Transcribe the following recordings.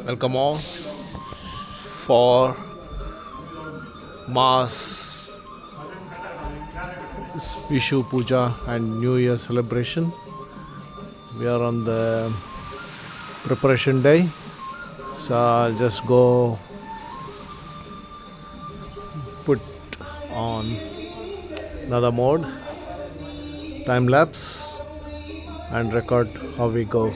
Welcome all for Mass Vishu Puja and New Year celebration. We are on the preparation day, so I'll just go put on another mode, time lapse, and record how we go.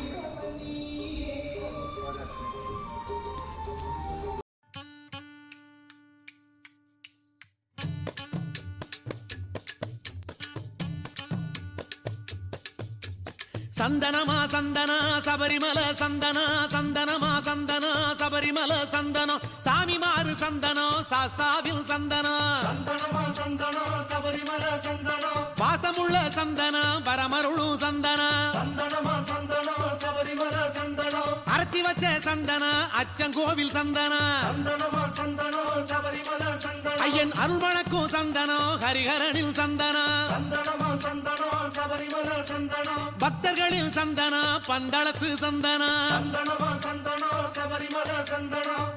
சந்தனமா சந்தன சபரிமல சந்தன சந்தனமா சந்தன சபரிமல சந்தனம் சாமிமாறு சந்தனம் சாஸ்தாவில் சந்தனம் சந்தனமா சந்தனம் சபரிமல சந்தனம் வாசமுள்ள சந்தனம் பரமருளும் சந்தனம் சந்தனமா சந்தனம் சபரிமல சந்தனம் அரைச்சி வச்ச சந்தனம் அச்சங்கோவில் சந்தனம் சந்தனமா சந்தனம் சபரிமல சந்தனம் ஐயன் அருள்வழக்கும் சந்தனம் ஹரிஹரனில் சந்தனம் சந்தனமா சந்தனம் சபரிமல சந்தனம் பக்தர்களில் சந்தனம் பந்தளத்து சந்தனம் சந்தனமா சந்தனம் சபரிமல சந்தனம்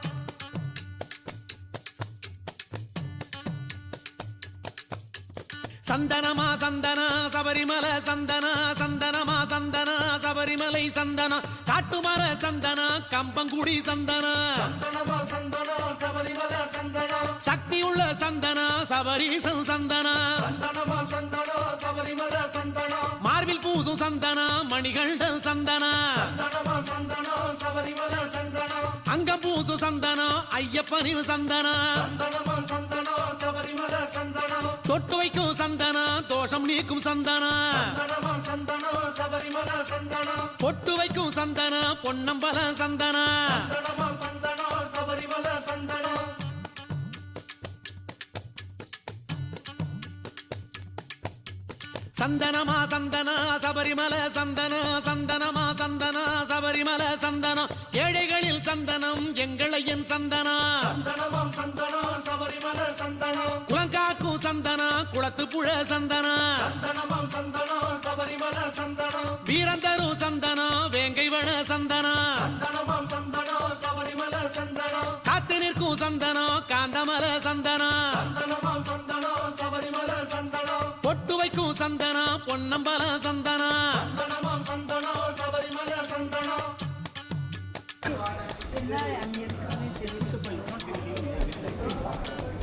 சந்தனமா சந்தன சபரிமல சந்தன சந்தனமா சந்தன சபரிமலை சந்தனம் காட்டுமர சந்தன கம்பங்குடி சந்தனம் சந்தனமா சந்தனம் சபரிமல சந்தனம் சக்தியுள்ள சந்தன சபரீசம் சந்தனம் சந்தனமா சந்தனம் சபரிமல சந்தனம் மார்பில் பூசும் சந்தன மணிகண்டன் சந்தனம் சந்தனமா சந்தனம் சபரிமல சந்தனம் அங்க பூசு சந்தனம் ஐயப்பனில் சந்தனம் சந்தனமா சந்தனம் சபரிமல சந்தனம் தொட்டு வைக்கும் சந்தனம் தோஷம் நீக்கும் சந்தனம் சந்தனமா சந்தனம் சபரிமல சந்தனம் பொட்டு வைக்கும் சந்தனம் பொன்னம்பல சந்தனம் சந்தனமா சந்தனம் சபரிமல சந்தனம் சந்தனமா சந்தன சபரிமல சந்தன சந்தனமா சந்தன சபரிமல சந்தனம் ஏழைகளில் சந்தனம் எங்களையன் சந்தனம் சந்தனமாம் சந்தனம் சபரிமல சந்தனம் குளங்காக்கும் சந்தனம் குளத்து புழ சந்தனம் சந்தனமாம் சந்தனம் சபரிமல சந்தனம் வீரந்தரும் சந்தனம் வேங்கை வள சந்தனம் சந்தனமாம் சந்தனம் சபரிமல சந்தனம் காத்து நிற்கும் சந்தனம் காந்தமல சந்தனம் சந்தனமாம் சந்தனம் சபரிமல சந்தனம் பொட்டு வைக்கும் சந்தனம் பொன்னம்பல சந்தனம் சந்தனமாம் சந்தனம் சபரிமல சந்தனம்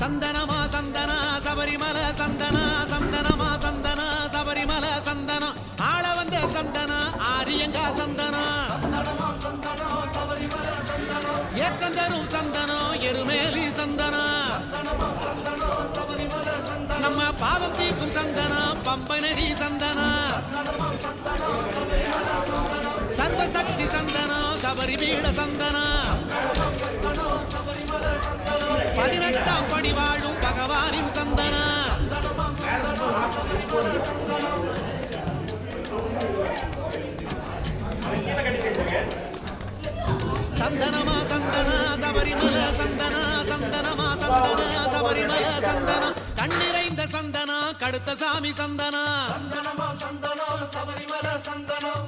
சந்தனமா சந்தன சபரிமல சந்தன சந்தனமா சந்தன சபரிமல சந்தனம் ஆள வந்த சந்தனம் ஆரியங்கா சந்தனம் சந்தனமாம் சந்தனம் சபரிமல சந்தனம் ஏற்றந்தரும் சந்தனம் எருமேலி சந்தனம் சந்தனமாம் சந்தனம் சபரிமல சந்தனம் நம்ம பாவம் தீர்க்கும் சந்தனம் பம்பை நதி சந்தனம் சந்தனமாம் சந்தனம் சபரிமல சந்தனம் சர்வசக்தி சந்தனம் சபரி பீட சந்தனம் சந்தனம் சபரிமல சந்தனம் 18ஆம் படி வாழும் பகவானின் சந்தனம் சந்தனமாம் சந்தனம் சபரிமல சந்தனம் சந்தனமா சந்தன சபரிமல சந்தன சந்தனமா சந்தன சபரிமல சந்தனம் கண்ணிறைந்த சந்தனம் கடுத்த சாமி சந்தனம் சந்தனமாம் சந்தனம் சபரிமல சந்தனம்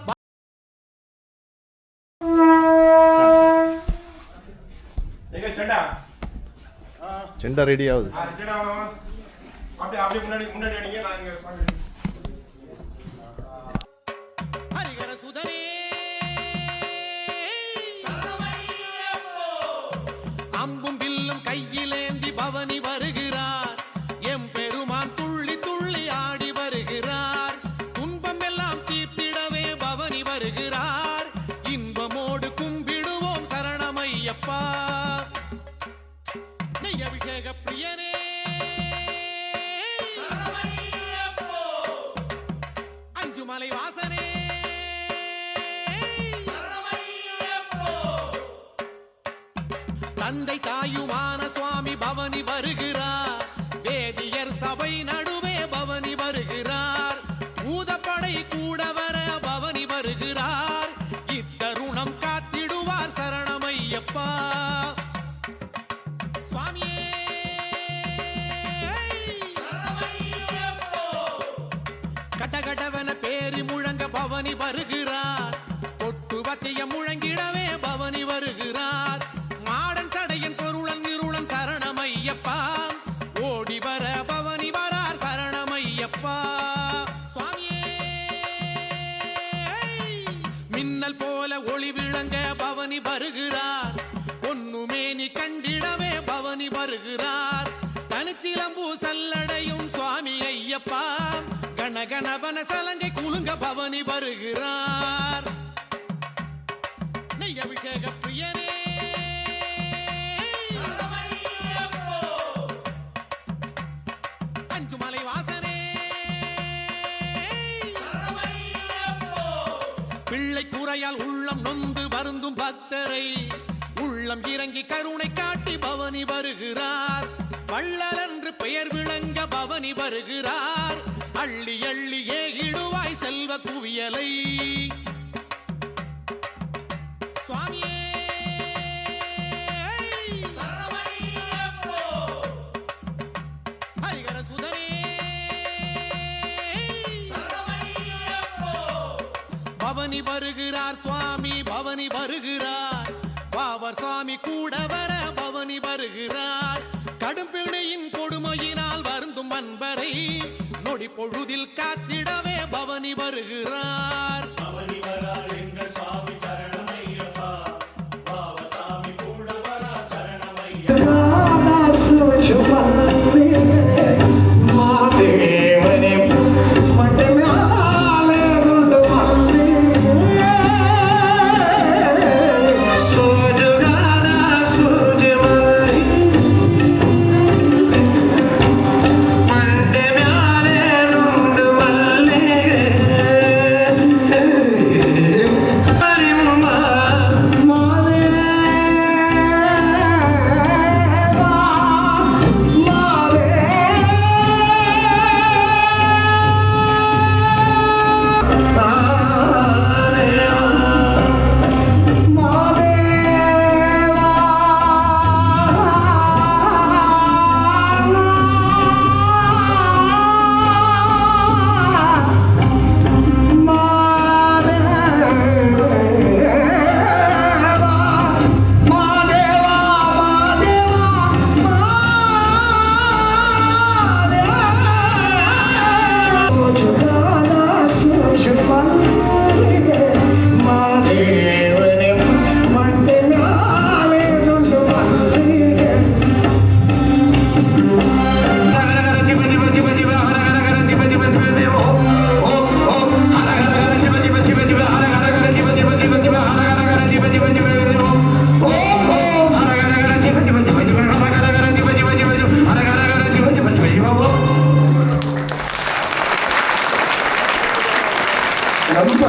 எங்க செண்டா Chenda ready ஆகுது. செண்டா அப்படியே முன்னாடி அடிங்க நான் இங்க ஹரிஹர சுதனே அம்பும் வில்லும் கையிலேந்தி பவனி வருகிறார் எம் பெருமான் துள்ளி துள்ளி ஆடி வருகிறார் துன்பம் எல்லாம் தீர்த்திடவே பவனி வருகிறார் இன்பமோடு கும்பிடுவோம் சரணமையப்பா நெய் அபிஷேக பிரியனே அஞ்சுமலை வாசனே தந்தை தாயுமான சுவாமி பவனி வருகிறார் வேதியர் சபை நடுவே பவனி வருகிறார் பூதப்படை கூட வர பவனி வருகிறார் இத்தருணம் காத்திடுவார் சரணமையப்பா சுவாமியே கடகடவன பேரி முழங்க பவனி வருகிறார் பொட்டு வத்திய முழங்கிடவே பவனி வருகிறார் விளங்க பவனி வருகிறார். பொன்னுமேனி கண்டிடவே பவனி வருகிறார். தனிச்சிலம்பூ சல்லடையும் சுவாமி ஐயப்பா. கணகணவன சலங்கை குலுங்க பவனி வருகிறார். நெய் அபிஷேக பிரியனே அஞ்சுமலை வாசனே பிள்ளை குறையால் உள்ளம் நொந்து வருந்தும் பக்தரை உள்ளம் இறங்கி கருணை காட்டி பவனி வருகிறார். வள்ளல் என்று பெயர் விளங்க பவனி வருகிறார். அள்ளி அள்ளி ஏகிடுவாய் செல்வ குவியலை சுவாமியே ஹரிகர சுதனே பவனி வருகிறார். சுவாமி பவனி வருகிறார். பாவர் சுவாமி கூட வர பவனி வருகிறார். கடும்பிணையின் கொடுமையினால் வருந்தும் அன்பரை நொடி பொழுதில் காத்திடவே பவனி வருகிறார். பவனி வரார் எங்கள் சுவாமி சரணமையப்பா. பாவ சாமி கூட வரா சரணமையப்பா.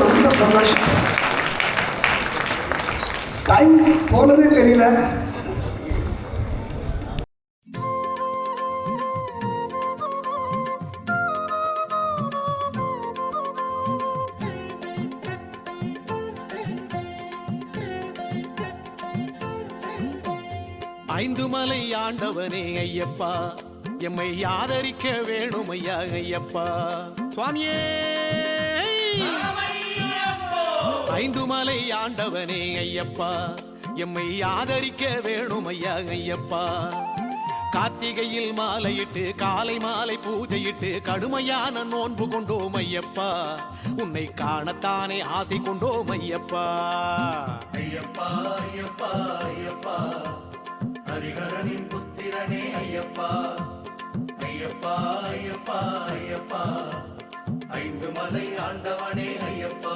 ரொம்ப சந்தோஷம். டைம் போனதே தெரியல. ஐந்து மலை ஆண்டவனே ஐயப்பா. எம்மை ஆதரிக்க வேணும் ஐயா ஐயப்பா. சுவாமியே ஐந்து மலை ஆண்டவனே ஐயப்பா. எம்மை ஆதரிக்க வேணும் ஐயா ஐயப்பா. கார்த்திகையில் மாலையிட்டு காலை மாலை பூஜையிட்டு கடுமையான நோன்பு கொண்டோம் ஐயப்பா. உன்னை காணத்தானே ஆசை கொண்டோம் ஐயப்பா. ஐயப்பா ஐயப்பா ஐயப்பா ஹரிஹரனின் புத்திரனே ஐயப்பா. ஐயப்பா ஐயப்பா ஐயப்பா ஐந்து மலை ஆண்டவனே ஐயப்பா.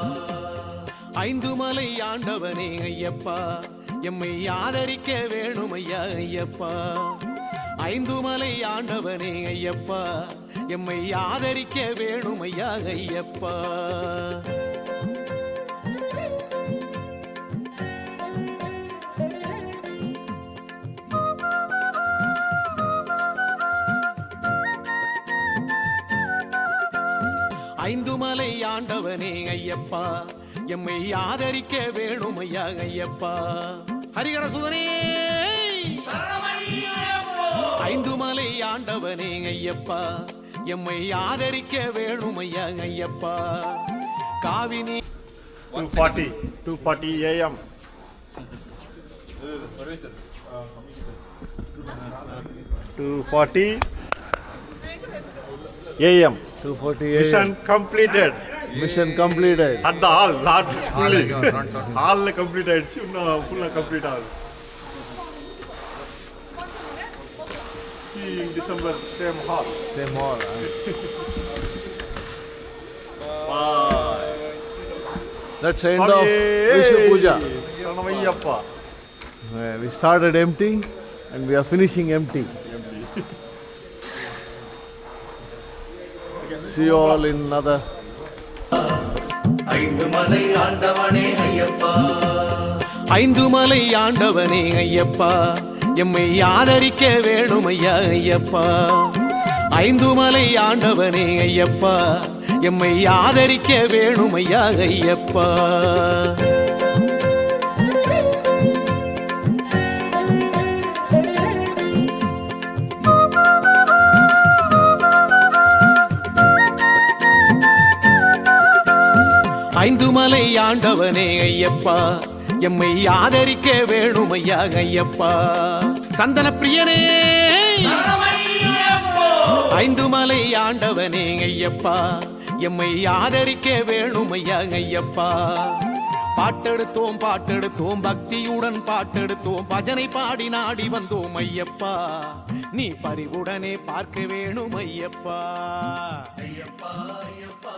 ஐந்து மலை ஆண்டவனே ஐயப்பா. எம்மை ஆதரிக்க வேணும் ஐயா ஐயப்பா. ஐந்து மலை ஆண்டவனே ஐயப்பா. எம்மை ஆதரிக்க வேணும் ஐயா ஐயப்பா. ஐந்து மலை ஆண்டவனே ஐயப்பா. எம்மை ஆதரிக்க வேணும் ஐயா ஐயப்பா. ஹரிஹர சுதனே ஐந்து மலை ஆண்டவனே ஐயப்பா. எம்மை ஆதரிக்க வேணும் ஐயா ஐயப்பா. காவினி 240 AM. 240 AM. 240 Mission completed. Mission completed. அந்த ஆல் நாட் ஃபுல்லி ஆல்ல கம்ப்ளீட் ஆயிடுச்சு, இன்னும் ஃபுல்லா கம்ப்ளீட் ஆகுது. See in December same hall. Same all. Bye. That's the end of Vishu Puja. Sranamayyappa. We started empty and we are finishing empty. See you all in another. ஐந்து மலை ஆண்டவனே ஐயப்பா, ஐந்து மலை ஆண்டவனே ஐயப்பா, எம்மை ஆதரிக்க வேணும் ஐயா ஐயப்பா. ஐந்து மலை ஆண்டவனே ஐயப்பா, எம்மை ஆதரிக்க வேணும் ஐயா ஐயப்பா. ஐந்து மலை ஆண்டவனே ஐயப்பா, எம்மை ஆதரிக்க வேணும் ஐயா ஐயப்பா. சந்தன பிரியனே ஐந்து மலை ஆண்டவனே ஐயப்பா, எம்மை ஆதரிக்க வேணும் ஐயா ஐயப்பா. பாட்டெடுத்தோம் பாட்டெடுத்தோம் பக்தியுடன் பாட்டெடுத்தோம், பஜனை பாடி நாடி வந்தோம் ஐயப்பா. நீ பரிவுடனே பார்க்க வேணும் ஐயப்பா. ஐயப்பா ஐயப்பா